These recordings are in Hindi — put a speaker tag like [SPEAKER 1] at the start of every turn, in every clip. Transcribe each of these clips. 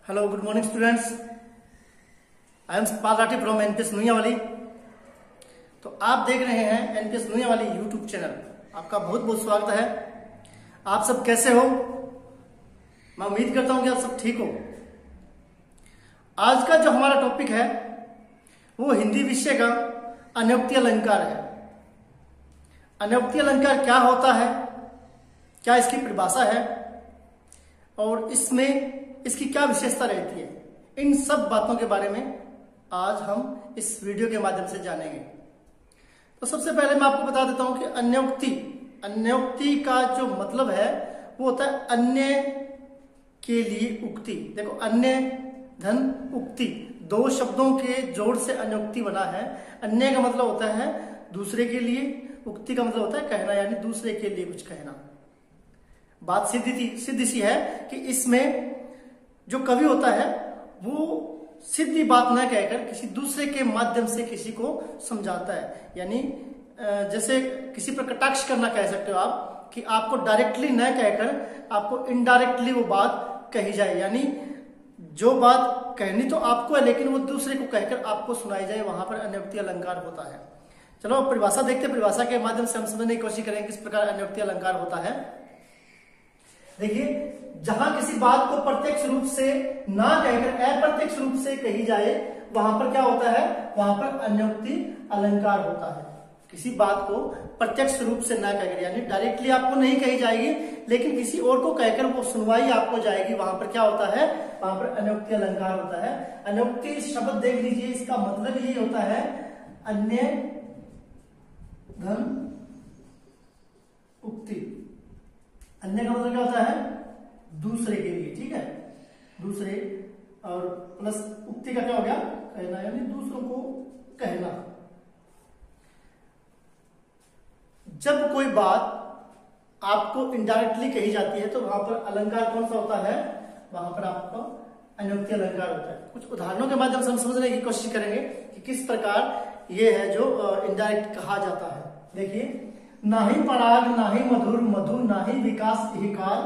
[SPEAKER 1] Hello, good morning students. I am Pal Rathi from NPS नुइयावाली। तो आप देख रहे हैं एनपीएस नुइयावाली यूट्यूब चैनल। आपका बहुत बहुत स्वागत है। आप सब कैसे हो? मैं उम्मीद करता हूं कि आप सब ठीक हो। आज का जो हमारा टॉपिक है वो हिंदी विषय का अन्योक्ति अलंकार है। अन्योक्ति अलंकार क्या होता है, क्या इसकी परिभाषा है और इसमें इसकी क्या विशेषता रहती है, इन सब बातों के बारे में आज हम इस वीडियो के माध्यम से जानेंगे। तो सबसे पहले मैं आपको बता देता हूं कि अन्योक्ति का जो मतलब है वो होता है अन्य के लिए उक्ति। देखो, अन्य धन उक्ति, दो शब्दों के जोड़ से अन्योक्ति बना है। अन्य का मतलब होता है दूसरे के लिए, उक्ति का मतलब होता है कहना, यानी दूसरे के लिए कुछ कहना। बात सिद्ध सी है कि इसमें जो कवि होता है वो सीधी बात न कहकर किसी दूसरे के माध्यम से किसी को समझाता है। यानी जैसे किसी पर कटाक्ष करना कह सकते हो आप, कि आपको डायरेक्टली न कहकर आपको इनडायरेक्टली वो बात कही जाए। यानी जो बात कहनी तो आपको है लेकिन वो दूसरे को कहकर आपको सुनाई जाए, वहां पर अन्योक्ति अलंकार होता है। चलो परिभाषा देखते हैं। परिभाषा के माध्यम से हम समझने की कोशिश करेंगे किस प्रकार अन्योक्ति अलंकार होता है। देखिए, जहां किसी बात को प्रत्यक्ष रूप से ना कहकर अप्रत्यक्ष रूप से कही जाए, वहां पर क्या होता है? वहां पर अन्योक्ति अलंकार होता है। किसी बात को प्रत्यक्ष रूप से ना कहकर, यानी डायरेक्टली आपको नहीं कही जाएगी लेकिन किसी और को कहकर वो सुनवाई आपको जाएगी, वहां पर क्या होता है? वहां पर अन्योक्ति अलंकार होता है। अन्योक्ति शब्द देख लीजिए, इसका मतलब यही होता है अन्य धन उक्ति। अन्य का मतलब क्या होता है? दूसरे के लिए, ठीक है, दूसरे, और प्लस उक्ति का क्या हो गया? कहना, यानी दूसरों को कहना। जब कोई बात आपको इनडायरेक्टली कही जाती है तो वहां पर अलंकार कौन सा होता है? वहां पर आपका अन्योक्ति अलंकार होता है। कुछ उदाहरणों के माध्यम से हम समझने की कोशिश करेंगे कि किस प्रकार ये है जो इनडायरेक्ट कहा जाता है। देखिए, नाही पराग नाही मधुर मधु नाही विकास हिकार,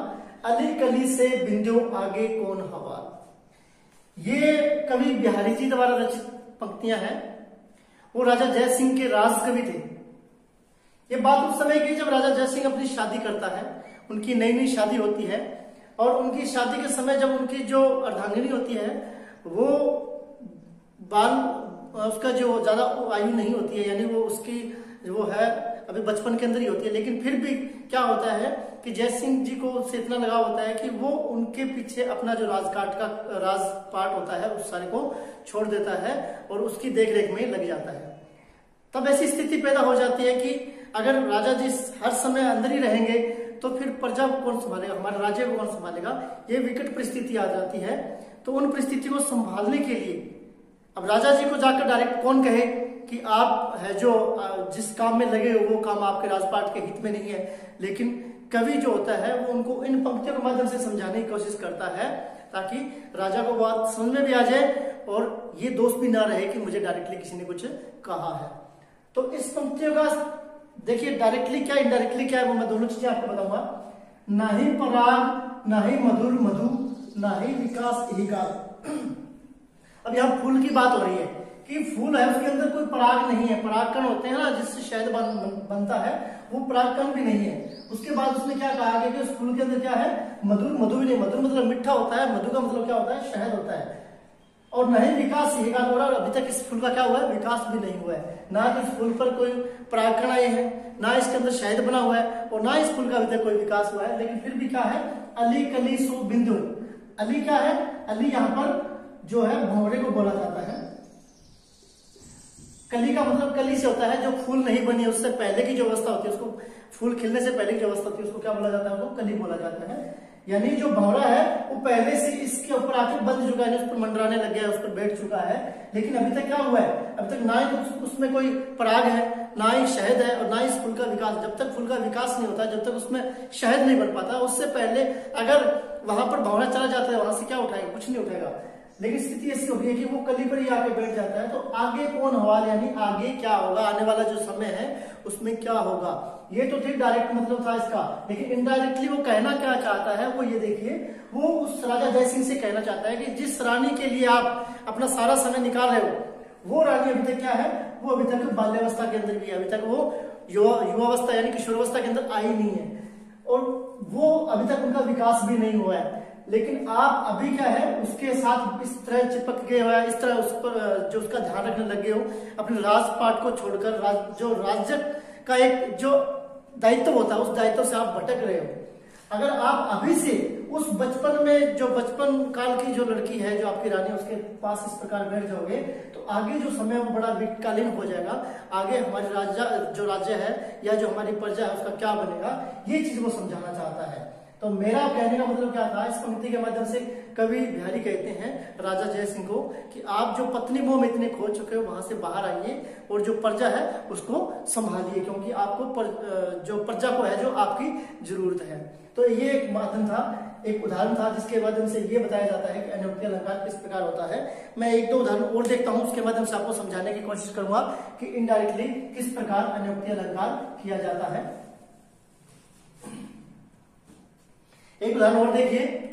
[SPEAKER 1] अली कली से बिंदु आगे कौन हवाल। ये कवि बिहारी जी द्वारा रचित पंक्तियां हैं। वो राजा जय सिंह के राज कवि थे। ये बात उस समय की जब राजा जय सिंह अपनी शादी करता है। उनकी नई नई शादी होती है और उनकी शादी के समय जब उनकी जो अर्धांगिनी होती है वो उसका जो ज्यादा आयु नहीं होती है, यानी वो उसकी वो है अभी बचपन के अंदर ही होती है, लेकिन फिर भी क्या होता है कि जय सिंह जी को उससे इतना लगाव होता है कि वो उनके पीछे अपना जो राजपाट होता है उस सारे को छोड़ देता है और उसकी देखरेख में लग जाता है। तब ऐसी स्थिति पैदा हो जाती है कि अगर राजा जी हर समय अंदर ही रहेंगे तो फिर प्रजा को कौन संभालेगा, हमारे राज्य को कौन संभालेगा? ये विकट परिस्थिति आ जाती है। तो उन परिस्थिति को संभालने के लिए अब राजा जी को जाकर डायरेक्ट कौन कहे कि आप है जो जिस काम में लगे हो वो काम आपके राजपाट के हित में नहीं है, लेकिन कवि जो होता है वो उनको इन पंक्तियों के माध्यम से समझाने की कोशिश करता है ताकि राजा को बात समझ में भी आ जाए और ये दोष भी ना रहे कि मुझे डायरेक्टली किसी ने कुछ कहा है। तो इस पंक्तियों का देखिए, डायरेक्टली क्या इनडायरेक्टली क्या है वो मैं दोनों चीजें आपको बताऊंगा। ना ही पराग ना ही मधुर मधु ना ही विकास हिकार। अब यहाँ फूल की बात हो रही है कि फूल है उसके अंदर कोई पराग नहीं है। परागकण होते हैं ना जिससे शहद बनता है, वो परागकण भी नहीं है। उसके बाद उसने क्या कहा कि उस फूल के अंदर क्या है? मधुर, मधु भी नहीं। मधुर मतलब मीठा होता है, मधु का मतलब क्या होता है? शहद होता है। और न ही विकास हिकार हो रहा है। अभी तक इस फूल का क्या हुआ है? विकास भी नहीं हुआ है। ना इस फूल पर कोई परागकण आए हैं, ना इसके अंदर शहद बना हुआ है और ना इस फूल का अभी तक कोई विकास हुआ है। लेकिन फिर भी क्या है? अली कली सो बिंदु। अली क्या है? अली यहाँ पर जो है भंवरे को बोला जाता है। कली का मतलब कली से होता है जो फूल नहीं बनी है उससे पहले की जो अवस्था होती है, उसको फूल खिलने से पहले की जो अवस्था होती है उसको क्या बोला जाता है? उसको कली बोला जाता है। यानी जो भंवरा है वो पहले से इसके ऊपर आके बंध चुका है, उस पर मंडराने लग गया है, उस पर बैठ चुका है, लेकिन अभी तक क्या हुआ है? अभी तक ना ही उसमें कोई पराग है, ना ही शहद है और ना ही इस फूल का विकास। जब तक फूल का विकास नहीं होता, जब तक उसमें शहद नहीं बन पाता, उससे पहले अगर वहां पर भंवरा चला जाता है वहां से क्या उठाएगा? कुछ नहीं उठाएगा। लेकिन स्थिति ऐसी होगी है कि वो कली पर ही आके बैठ जाता है, तो आगे कौन हवाल, यानी आगे क्या होगा, आने वाला जो समय है उसमें क्या होगा। ये तो ठीक डायरेक्ट मतलब था इसका, लेकिन इनडायरेक्टली वो कहना क्या चाहता है वो ये देखिए, वो उस राजा जय सिंह से कहना चाहता है कि जिस रानी के लिए आप अपना सारा समय निकाल रहे हो, वो रानी अभी तक क्या है, वो अभी तक बाल्यावस्था के अंदर भी है, अभी तक वो युवावस्था यानी किशोरावस्था के अंदर आई नहीं है, और वो अभी तक उनका विकास भी नहीं हुआ है। लेकिन आप अभी क्या है उसके साथ इस तरह चिपक गए हो, इस तरह उस पर जो उसका ध्यान रखने लगे हो, अपने राजपाट को छोड़कर जो राज्य का एक जो दायित्व होता है उस दायित्व से आप भटक रहे हो। अगर आप अभी से उस बचपन में जो बचपन काल की जो लड़की है जो आपकी रानी, उसके पास इस प्रकार बैठ जाओगे तो आगे जो समय वो बड़ा विकटकालीन हो जाएगा। आगे हमारी राज्य है या जो हमारी प्रजा है उसका क्या बनेगा, ये चीज वो समझाना चाहता है। तो मेरा कहने का मतलब क्या था, इस पंक्ति के माध्यम से कवि बिहारी कहते हैं राजा जय सिंह को कि आप जो पत्नी मोह में इतने खो चुके हो वहां से बाहर आइए और जो प्रजा है उसको संभालिए, क्योंकि आपको जो प्रजा को है जो आपकी जरूरत है। तो ये एक माध्यम था, एक उदाहरण था जिसके माध्यम से ये बताया जाता है कि अनयोक्ति अलंकार किस प्रकार होता है। मैं एक दो उदाहरण और देखता हूं, उसके माध्यम से आपको समझाने की कोशिश करूंगा कि इनडायरेक्टली किस प्रकार अनयोक्ति अलंकार किया जाता है। एक उदाहरण और देखिए,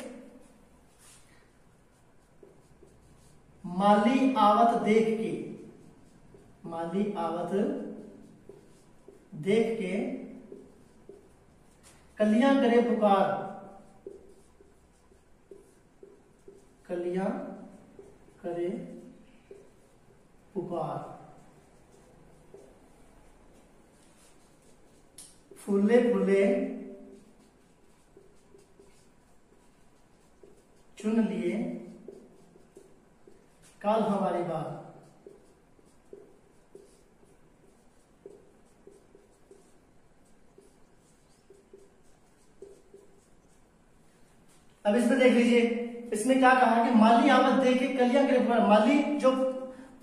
[SPEAKER 1] माली आवत देख के, माली आवत देख के कलियां करे पुकार, कलियां करे पुकार, फूले फूले चुन लिए काल हमारी बात। अब इसमें देख लीजिए, इसमें क्या कहा है कि माली आवत देख के कलियां करे पुकार। माली जो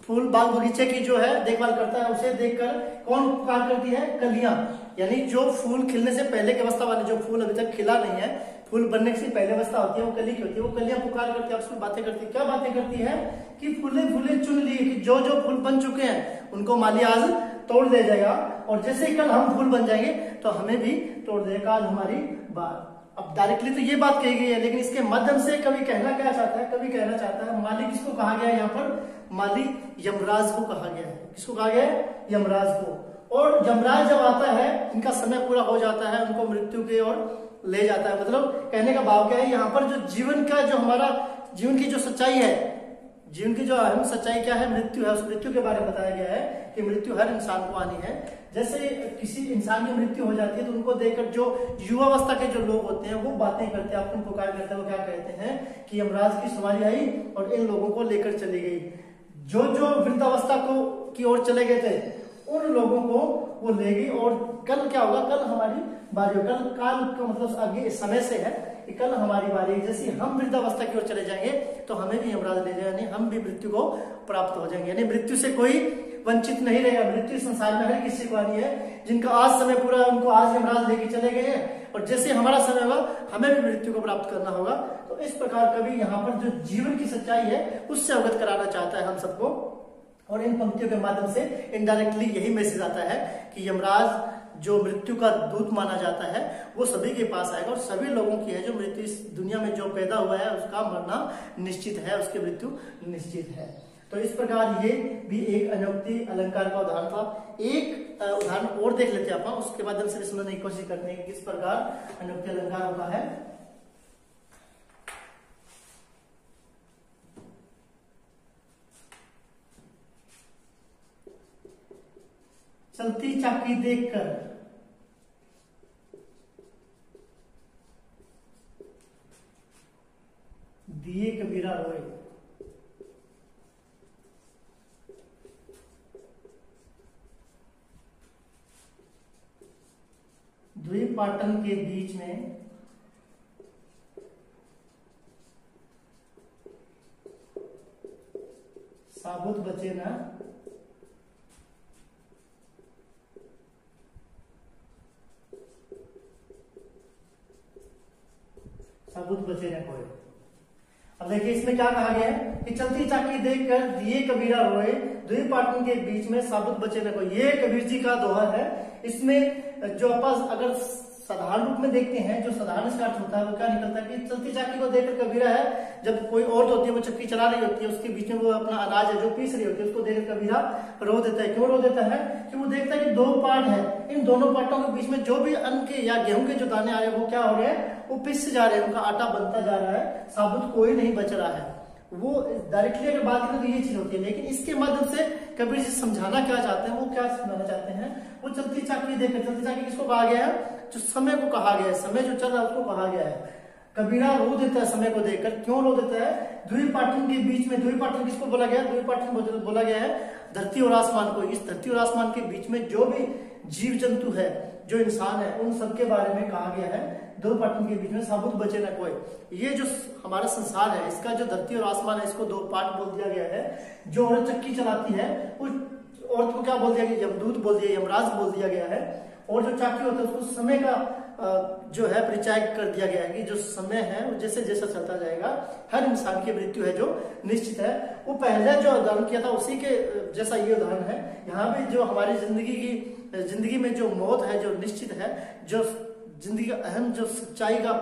[SPEAKER 1] फूल बाग बगीचे की जो है देखभाल करता है, उसे देखकर कौन पुकार करती है, कलियां, यानी जो फूल खिलने से पहले की अवस्था वाले, जो फूल अभी तक खिला नहीं है, फूल बनने से पहले अवस्था होती है वो कली की होती है, वो कलियां पुकार करती है, आपसे बातें करती है। क्या बातें करती है कि फूले फूले चुन लिए, कि जो जो फूल बन चुके हैं उनको माली आज तोड़ ले जाएगा, और जैसे ही कल हम फूल बन जाएंगे तो हमें भी तोड़ देगा, आज हमारी बात। अब डायरेक्टली तो ये बात कही गई है, लेकिन इसके माध्यम से कवि कहना क्या चाहता है, कवि कहना चाहता है माली किसको कहा गया है यहाँ पर, माली यमराज को कहा गया है। किसको कहा गया है, यमराज को। और यमराज जब आता है, इनका समय पूरा हो जाता है, उनको मृत्यु की ओर ले जाता है। मतलब कहने का भाव क्या है, यहाँ पर जो जीवन का जो हमारा जीवन की जो सच्चाई है, जीवन की जो अहम सच्चाई क्या है, मृत्यु है। उस मृत्यु के बारे में बताया गया है कि मृत्यु हर इंसान को आनी है। जैसे किसी इंसान की मृत्यु हो जाती है तो उनको देखकर जो युवावस्था के जो लोग होते हैं वो बातें करते हैं, अपने पुकार करते हैं, वो क्या कहते हैं कि यमराज की सवारी आई और इन लोगों को लेकर चली गई। जो जो वृद्धावस्था को की ओर चले गए थे उन लोगों को वो ले गई, और कल क्या होगा, कल हमारी बारी, कल काल का मतलब आगे समय से है कि कल हमारी बारी। जैसे हम वृद्धावस्था की ओर चले जाएंगे तो हमें भी यमराज ले जाएगा, यानी हम भी मृत्यु को प्राप्त हो जाएंगे, यानी मृत्यु से कोई वंचित नहीं रहेगा। मृत्यु संसार में हर किसी को आनी है, जिनका आज समय पूरा है उनको आज यमराज लेके चले गए हैं, और जैसे हमारा समय होगा हमें भी मृत्यु को प्राप्त करना होगा। तो इस प्रकार कभी यहाँ पर जो जीवन की सच्चाई है उससे अवगत कराना चाहता है हम सबको, और इन पंक्तियों के माध्यम से इनडायरेक्टली यही मैसेज आता है कि यमराज जो मृत्यु का दूत माना जाता है वो सभी के पास आएगा, और सभी लोगों की है जो मृत्यु इस दुनिया में जो पैदा हुआ है उसका मरना निश्चित है, उसकी मृत्यु निश्चित है। तो इस प्रकार ये भी एक अनयोक्ति अलंकार का उदाहरण था। एक उदाहरण और देख लेते हैं अपन, उसके माध्यम से समझने की कोशिश करते हैं कि किस प्रकार अनयोक्ति अलंकार होता है। चलती चाकी देखकर दिए कबीरा रोए, द्वीप पाटन के बीच में साबुत बचे ना साबुत बचे न कोई। अब अब देखिए इसमें क्या कहा गया है कि चलती चाकी देखकर दिए कबीरा रोए, दुई पाटन के बीच में साबुत बचे न कोई। ये कबीर जी का दोहा है। इसमें जो अपन अगर साधारण रूप में देखते हैं, जो साधारण इसका अर्थ होता है वो क्या निकलता है कि चलती चाकी को देखकर कबीरा है, जब कोई औरत होती है वो चक्की चला रही होती है, उसके बीच में वो अपना अनाज है जो पीस रही होती है, उसको देखकर कबीरा रो देता है। क्यों रो देता है कि वो देखता है कि 2 पाट है, इन दोनों पाटों के बीच में जो भी अन्न के या गेहूं के जो दाने आ रहे हैं वो क्या हो रहे हैं, वो पिस जा रहे हैं, उनका आटा बनता जा रहा है, साबुत कोई नहीं बच रहा है। वो डायरेक्टली अगर बात करें तो ये चीज होती है, लेकिन इसके माध्यम से कबीर जी समझाना क्या चाहते हैं, वो क्या समझाना चाहते हैं, वो चलती चाकी देखकर, चलती चाकी किसको कहा गया है, जो समय को कहा गया है, समय जो चल रहा है उसको कहा गया है। कबीरा रो देता है समय को देखकर। क्यों रो देता है, दुई पाटन के बीच में, दुई पाटन किसको बोला गया है, दुई पाटन बोला गया है धरती और आसमान को। इस धरती और आसमान के बीच में जो भी जीव जंतु है, जो इंसान है, उन सबके बारे में कहा गया है 2 पाटन के बीच में साबुत बचे न कोई। ये जो हमारा संसार है, इसका जो धरती और आसमान है, इसको 2 पार्ट बोल दिया गया है। जो औरत चक्की चलाती है उस औरत को क्या बोल दिया गया, यमदूत बोल दिया, यमराज बोल दिया गया है। और जो चाकी होता है उसको समय का जो है परिचय कर दिया गया है कि जो समय है वो जैसे जैसा चलता जाएगा, हर इंसान की मृत्यु है जो निश्चित है। वो पहले जो उदाहरण किया था उसी के जैसा ये उदाहरण है। यहाँ भी जो हमारी जिंदगी में जो मौत है जो निश्चित है, जो जिंदगी का अहम जो सच्चाई का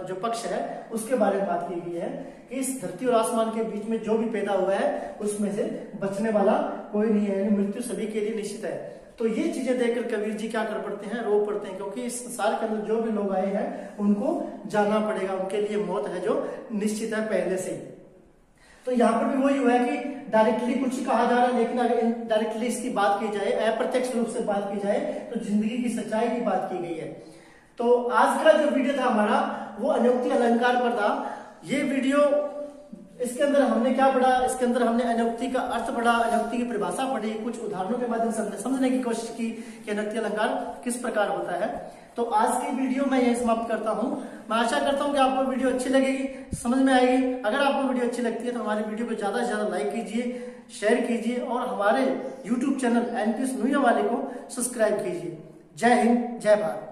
[SPEAKER 1] जो पक्ष है उसके बारे में बात की गई है कि इस धरती और आसमान के बीच में जो भी पैदा हुआ है उसमें से बचने वाला कोई नहीं है, मृत्यु सभी के लिए निश्चित है। तो ये चीजें देखकर कबीर जी क्या कर पड़ते हैं, रो पड़ते हैं, क्योंकि इस संसार के अंदर जो भी लोग आए हैं उनको जाना पड़ेगा, उनके लिए मौत है जो निश्चित है पहले से ही। तो यहाँ पर भी वही हुआ है कि डायरेक्टली कुछ ही कहा जा रहा है, लेकिन अगर इनडायरेक्टली इसकी बात की जाए, अप्रत्यक्ष रूप से बात की जाए तो जिंदगी की सच्चाई की बात की गई है। तो आज का जो वीडियो था हमारा वो अनोक्ति अलंकार पर था। ये वीडियो इसके अंदर हमने क्या पढ़ा, इसके अंदर हमने अनोक्ति का अर्थ पढ़ा, अनोक्ति की परिभाषा पढ़ी, कुछ उदाहरणों के माध्यम से हमने समझने की कोशिश की कि अनोक्ति अलंकार किस प्रकार होता है। तो आज की वीडियो मैं यही समाप्त करता हूं। मैं आशा करता हूं कि आपको वीडियो अच्छी लगेगी, समझ में आएगी। अगर आपको वीडियो अच्छी लगती है तो हमारी वीडियो को ज्यादा से ज्यादा लाइक कीजिए, शेयर कीजिए और हमारे यूट्यूब चैनल एनपीएस नुइया वाले को सब्सक्राइब कीजिए। जय हिंद, जय भारत।